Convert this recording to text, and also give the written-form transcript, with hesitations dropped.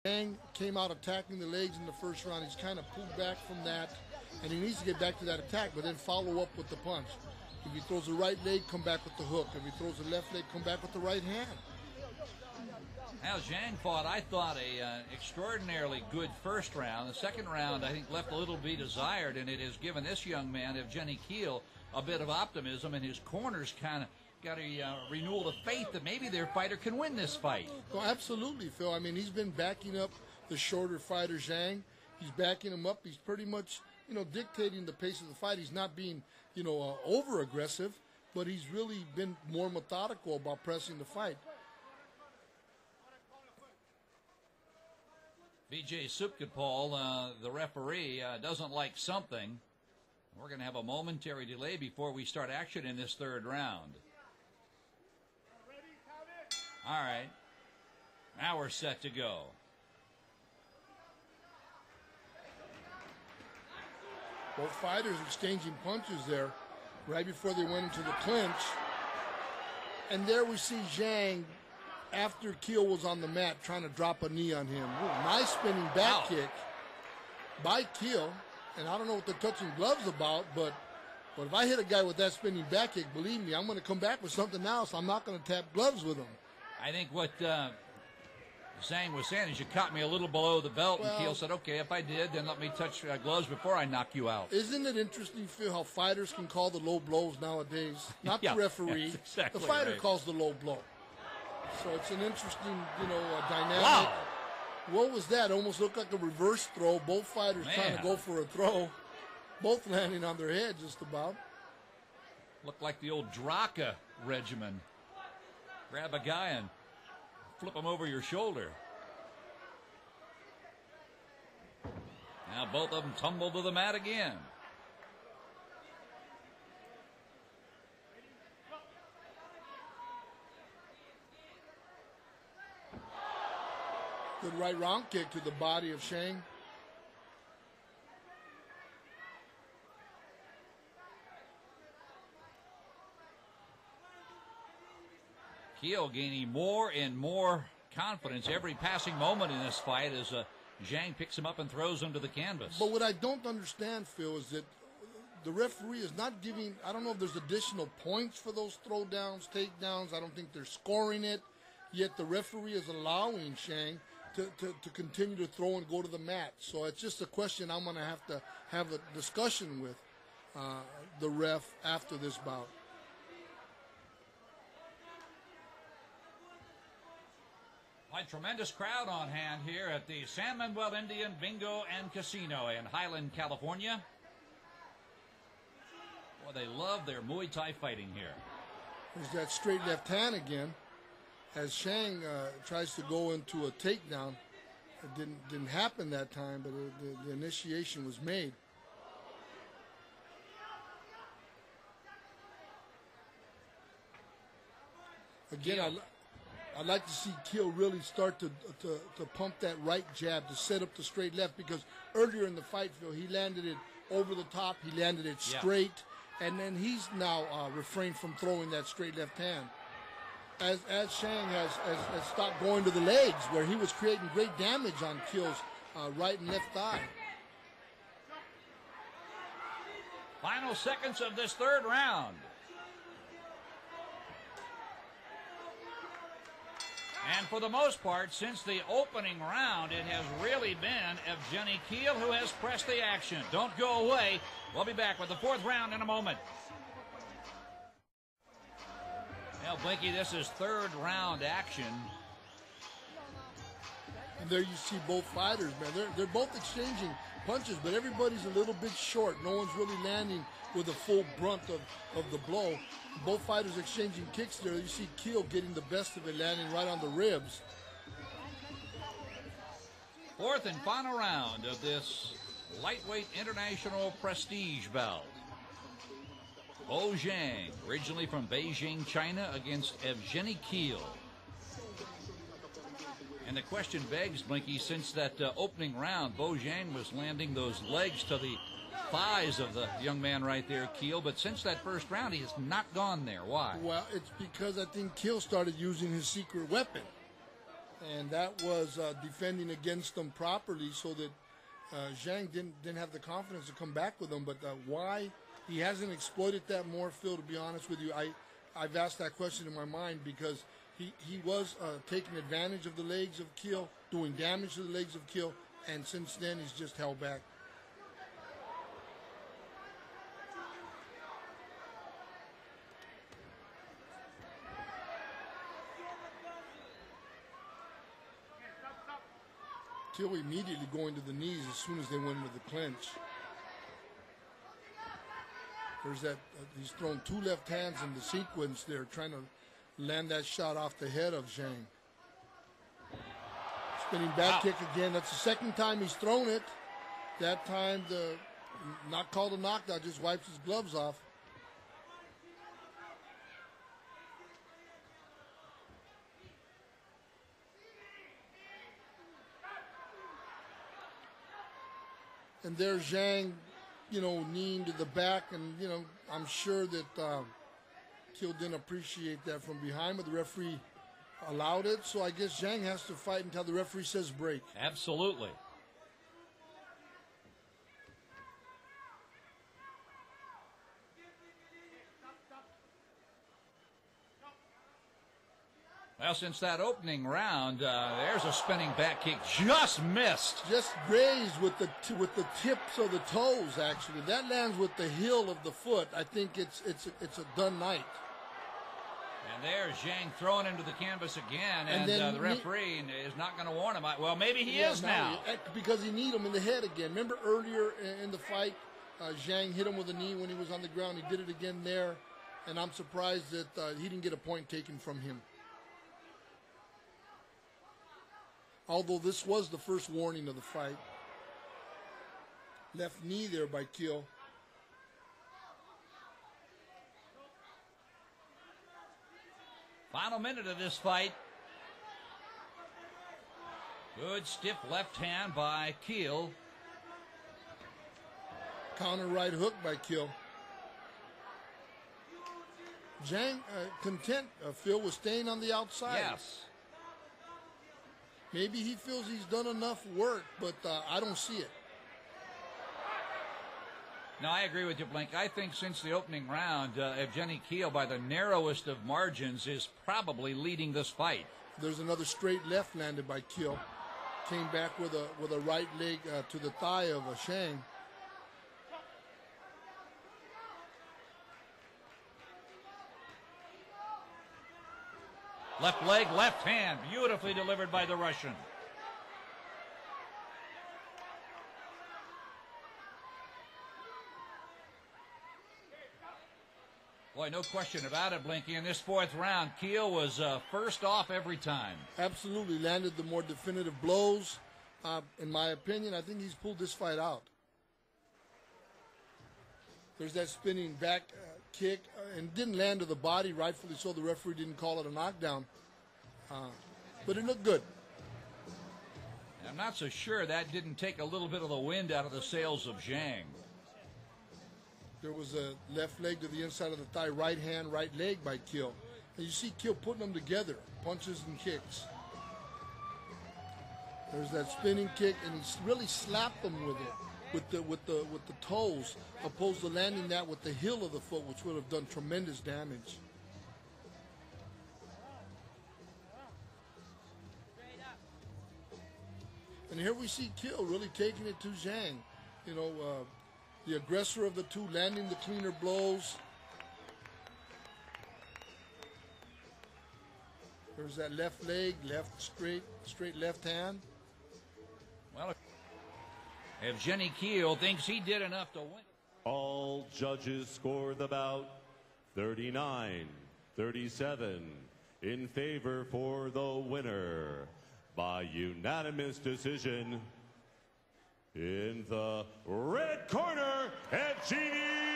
Zhang came out attacking the legs in the first round. He's kind of pulled back from that, and he needs to get back to that attack, but then follow up with the punch. If he throws the right leg, come back with the hook. If he throws the left leg, come back with the right hand. Now, Zhang fought, I thought, a extraordinarily good first round. The second round, I think, left a little to be desired, and it has given this young man, Evgeny Hilь, a bit of optimism, and his corners kind of got a renewal of faith that maybe their fighter can win this fight. Well, absolutely, Phil. I mean, he's been backing up the shorter fighter, Zhang. He's backing him up. He's pretty much, dictating the pace of the fight. He's not being, over-aggressive, but he's really been more methodical about pressing the fight. Vijay Supkapal, the referee, doesn't like something. We're going to have a momentary delay before we start action in this third round. All right. Now we're set to go. Both fighters exchanging punches there right before they went into the clinch. And there we see Zhang, after Hilь was on the mat, trying to drop a knee on him. Ooh, nice spinning back kick by Hilь. And I don't know what they're touching gloves about, but if I hit a guy with that spinning back kick, believe me, I'm going to come back with something else. I'm not going to tap gloves with him. I think what Zhang was saying is, you caught me a little below the belt, and Hilь said, okay, if I did, then let me touch gloves before I knock you out. Isn't it interesting, Phil, how fighters can call the low blows nowadays? Not the referee. Exactly the fighter right. calls the low blow. So it's an interesting, dynamic. Wow. What was that? Almost looked like a reverse throw. Both fighters trying to go for a throw. Both landing on their head just about. Looked like the old Draka regimen. Grab a guy and flip him over your shoulder. Now both of them tumble to the mat again. Good right round kick to the body of Zhang. Hilь gaining more and more confidence every passing moment in this fight as Zhang picks him up and throws him to the canvas. But what I don't understand, Phil, is that the referee is not giving, I don't know if there's additional points for those throwdowns, takedowns. I don't think they're scoring it. Yet the referee is allowing Zhang to continue to throw and go to the mat. So it's just a question I'm going to have a discussion with the ref after this bout. A tremendous crowd on hand here at the San Manuel Indian Bingo and Casino in Highland, California. Well, they love their Muay Thai fighting here. There's that straight left hand again. As Zhang tries to go into a takedown, it didn't happen that time, but the initiation was made. Again, I'd like to see Hilь really start to pump that right jab to set up the straight left, because earlier in the fight, Phil, he landed it over the top, he landed it straight, and then he's now refrained from throwing that straight left hand. As Zhang has stopped going to the legs, where he was creating great damage on Hill's right and left thigh. Final seconds of this third round. And for the most part, since the opening round, it has really been Evgeny Hilь who has pressed the action. Don't go away. We'll be back with the fourth round in a moment. Well, Blinky, this is third round action. And there you see both fighters, man. They're both exchanging punches, but everybody's a little bit short. No one's really landing with the full brunt of the blow. Both fighters exchanging kicks there. You see Hilь getting the best of it, landing right on the ribs. Fourth and final round of this lightweight international prestige bout. Bo Zhang, originally from Beijing, China, against Evgeny Hilь. And the question begs, Blinky, since that opening round, Bo Zhang was landing those legs to the thighs of the young man right there, Hilь, but since that first round, he has not gone there. Why? Well, it's because I think Hilь started using his secret weapon. And that was defending against them properly, so that Zhang didn't have the confidence to come back with him. But why he hasn't exploited that more, Phil, to be honest with you, I've asked that question in my mind, because he was taking advantage of the legs of Keel, doing damage to the legs of Keel, and since then he's just held back. Keel immediately going to the knees as soon as they went into the clinch. There's that, he's thrown two left hands in the sequence there, trying to land that shot off the head of Zhang. Spinning back kick again. That's the second time he's thrown it. That time, not called a knockdown, just wipes his gloves off. And there's Zhang, kneeing to the back, and, I'm sure that Keel didn't appreciate that from behind, but the referee allowed it. So I guess Zhang has to fight until the referee says break. Absolutely. Well, since that opening round, there's a spinning back kick, just missed. Just grazed with the tips of the toes. Actually, that lands with the heel of the foot. I think it's a done night. And there's Zhang throwing him to the canvas again, and the referee is not going to warn him. Well, maybe he is now. Because he kneed him in the head again. Remember earlier in the fight, Zhang hit him with a knee when he was on the ground. He did it again there, and I'm surprised that he didn't get a point taken from him. Although this was the first warning of the fight. Left knee there by Keel. Final minute of this fight. Good stiff left hand by Keel. Counter right hook by Keel. Zhang content, Phil, was staying on the outside. Yes. Maybe he feels he's done enough work, but I don't see it. No, I agree with you, Blink. I think since the opening round, Evgeny Keel, by the narrowest of margins, is probably leading this fight. There's another straight left landed by Keel. Came back with a right leg to the thigh of Zhang. Left leg, left hand, beautifully delivered by the Russian. Boy, no question about it, Blinky. In this fourth round, Keel was first off every time. Absolutely landed the more definitive blows. In my opinion, I think he's pulled this fight out. There's that spinning back kick, and didn't land to the body, rightfully so. The referee didn't call it a knockdown. But it looked good. I'm not so sure that didn't take a little bit of the wind out of the sails of Zhang. There was a left leg to the inside of the thigh, right hand, right leg by Keel. And you see Keel putting them together, punches and kicks. There's that spinning kick, and he really slapped them with it, with the toes, opposed to landing that with the heel of the foot, which would have done tremendous damage. And here we see Keel really taking it to Zhang. The aggressor of the two, landing the cleaner blows. There's that left leg, left straight left hand. Well, Evgeny Keel thinks he did enough to win. All judges score the bout 39-37 in favor for the winner by unanimous decision. In the red corner, Evgeny